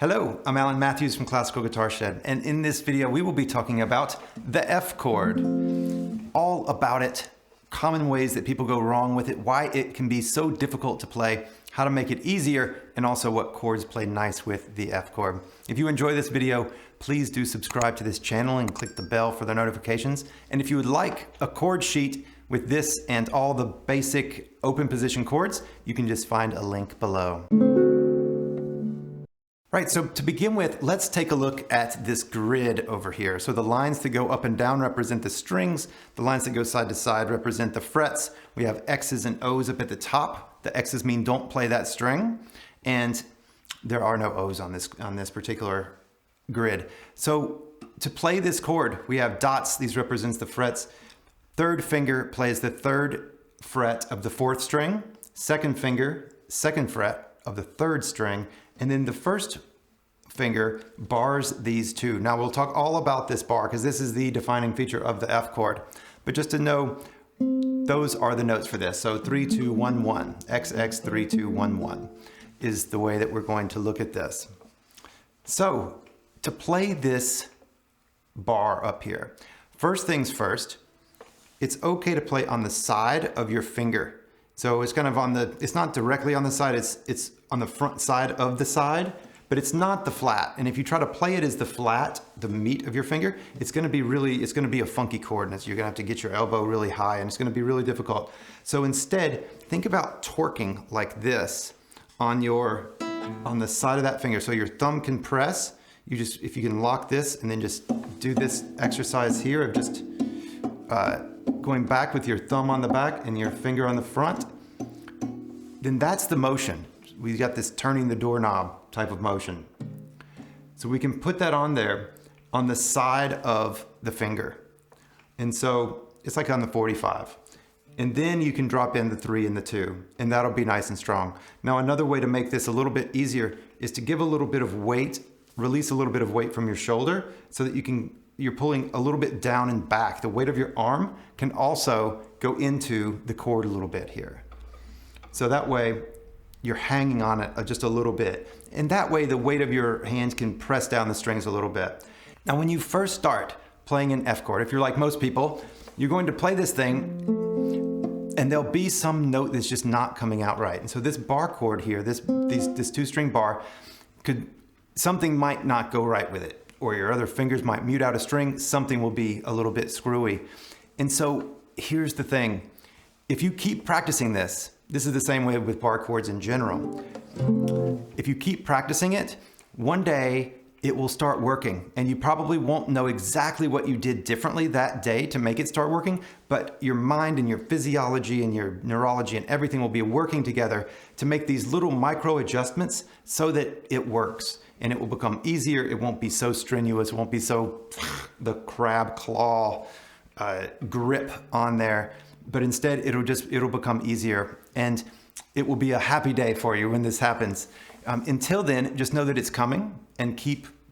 Hello, I'm Alan Matthews from Classical Guitar Shed, and in this video we will be talking about the F chord. All about it, common ways that people go wrong with it, why it can be so difficult to play, how to make it easier, and also what chords play nice with the F chord. If you enjoy this video, please do subscribe to this channel and click the bell for the notifications. And if you would like a chord sheet with this and all the basic open position chords, you can just find a link below. Right, so to begin with, let's take a look at this grid over here. So the lines that go up and down represent the strings. The lines that go side to side represent the frets. We have X's and O's up at the top. The X's mean don't play that string. And there are no O's on this particular grid. So to play this chord, we have dots. These represents the frets. Third finger plays the third fret of the fourth string. Second finger, second fret of the third string. And then the first finger bars these two. Now we'll talk all about this bar because this is the defining feature of the F chord. But just to know, those are the notes for this. So 3, 2, 1, 1. XX 3, 2, 1, 1 is the way that we're going to look at this. So to play this bar up here, first things first, it's okay to play on the side of your finger. So it's kind of on the, it's not directly on the side, it's on the front side of the side, but it's not the flat. And if you try to play it as the flat, the meat of your finger, it's gonna be a funky chord, and you're gonna have to get your elbow really high, and it's gonna be really difficult. So instead, think about torquing like this on the side of that finger. So your thumb can press, if you can lock this and then just do this exercise here of just going back with your thumb on the back and your finger on the front, then that's the motion. We've got this turning the doorknob type of motion. So we can put that on there on the side of the finger. And so it's like on the 45. And then you can drop in the 3 and the 2, and that'll be nice and strong. Now another way to make this a little bit easier is to give a little bit of weight, release a little bit of weight from your shoulder so that you're pulling a little bit down and back. The weight of your arm can also go into the chord a little bit here. So that way you're hanging on it just a little bit. And that way the weight of your hands can press down the strings a little bit. Now when you first start playing an F chord, if you're like most people, you're going to play this thing and there'll be some note that's just not coming out right. And so this bar chord here, this 2-string bar, something might not go right with it. Or your other fingers might mute out a string, something will be a little bit screwy. And so here's the thing. If you keep practicing this is the same way with bar chords in general. If you keep practicing it, one day it will start working, and you probably won't know exactly what you did differently that day to make it start working, but your mind and your physiology and your neurology and everything will be working together to make these little micro adjustments so that it works. And it will become easier. It won't be so strenuous. It won't be so the crab claw grip on there. But instead, it'll become easier, and it will be a happy day for you when this happens. Until then, just know that it's coming, and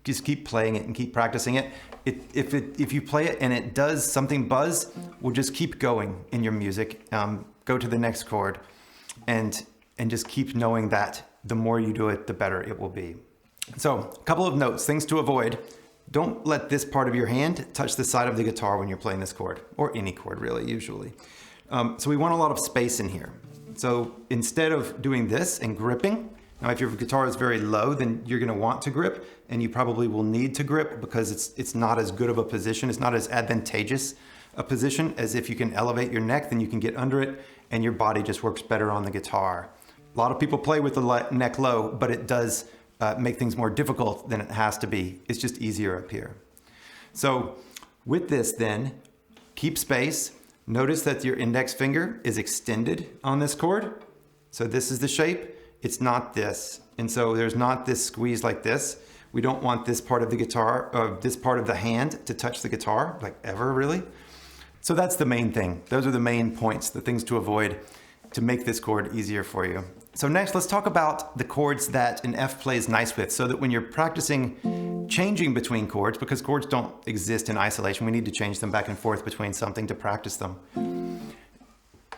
just keep playing it and keep practicing it. If you play it and it does something buzz, we'll just keep going in your music. Go to the next chord, and just keep knowing that the more you do it, the better it will be. So a couple of notes, things to avoid. Don't let this part of your hand touch the side of the guitar when you're playing this chord, or any chord really, usually. So we want a lot of space in here. So instead of doing this and gripping, now if your guitar is very low, then you're gonna want to grip, and you probably will need to grip because it's not as good of a position, it's not as advantageous a position as if you can elevate your neck, then you can get under it, and your body just works better on the guitar. A lot of people play with the neck low, but it does make things more difficult than it has to be. It's just easier up here. So with this then, keep space. Notice that your index finger is extended on this chord. So this is the shape, it's not this. And so there's not this squeeze like this. We don't want this part of the guitar, this part of the hand to touch the guitar, like ever really. So that's the main thing. Those are the main points, the things to avoid to make this chord easier for you. So next, let's talk about the chords that an F plays nice with, so that when you're practicing changing between chords, because chords don't exist in isolation, we need to change them back and forth between something to practice them.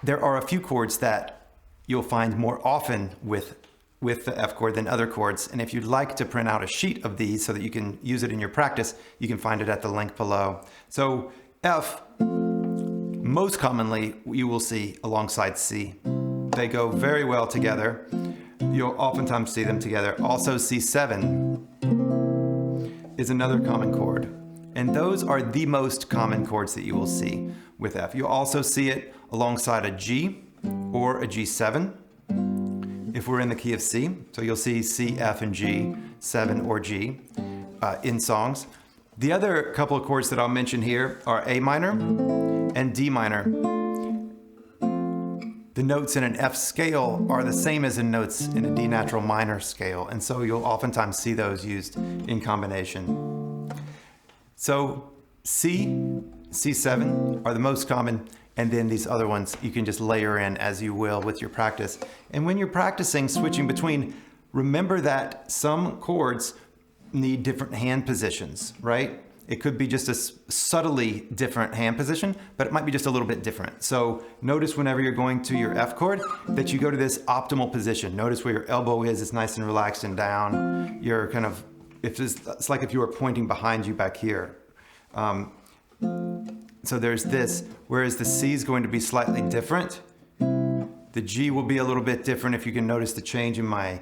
There are a few chords that you'll find more often with with the F chord than other chords. And if you'd like to print out a sheet of these so that you can use it in your practice, you can find it at the link below. So F, most commonly you will see alongside C. They go very well together. You'll oftentimes see them together. Also C7 is another common chord. And those are the most common chords that you will see with F. You'll also see it alongside a G or a G7 if we're in the key of C. So you'll see C, F, and G, 7 or G in songs. The other couple of chords that I'll mention here are A minor and D minor. The notes in an F scale are the same as the notes in a D natural minor scale, and so you'll oftentimes see those used in combination. So C, C7 are the most common, and then these other ones you can just layer in as you will with your practice. And when you're practicing switching between, remember that some chords need different hand positions, right? It could be just a subtly different hand position, but it might be just a little bit different. So notice whenever you're going to your F chord that you go to this optimal position. Notice where your elbow is, it's nice and relaxed and down. You're kind of, it's like if you were pointing behind you back here. So there's this, whereas the C is going to be slightly different. The G will be a little bit different. If you can notice the change in my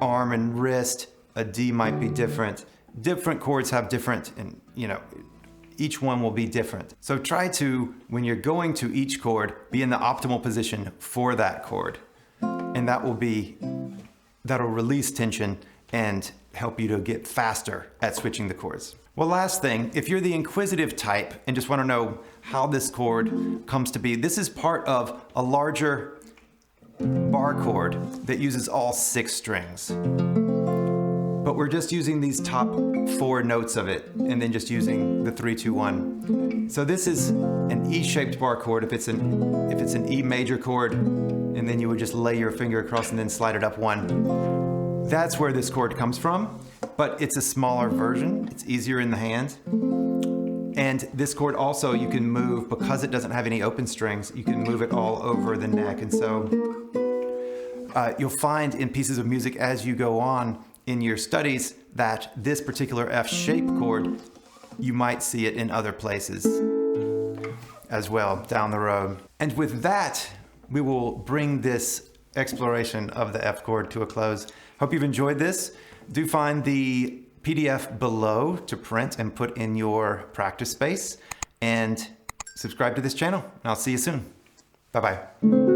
arm and wrist, a D might be different. Different chords have different, and each one will be different. So try to, when you're going to each chord, be in the optimal position for that chord. And that'll release tension and help you to get faster at switching the chords. Well, last thing, if you're the inquisitive type and just want to know how this chord comes to be, this is part of a larger bar chord that uses all 6 strings. But we're just using these top 4 notes of it and then just using the 3, 2, 1. So this is an E-shaped bar chord if it's an E major chord, and then you would just lay your finger across and then slide it up 1. That's where this chord comes from, but it's a smaller version. It's easier in the hand. And this chord also you can move, because it doesn't have any open strings, you can move it all over the neck. And so you'll find in pieces of music as you go on in your studies that this particular F-shaped chord, you might see it in other places as well down the road. And with that, we will bring this exploration of the F chord to a close. Hope you've enjoyed this. Do find the PDF below to print and put in your practice space, and subscribe to this channel, and I'll see you soon. Bye-bye.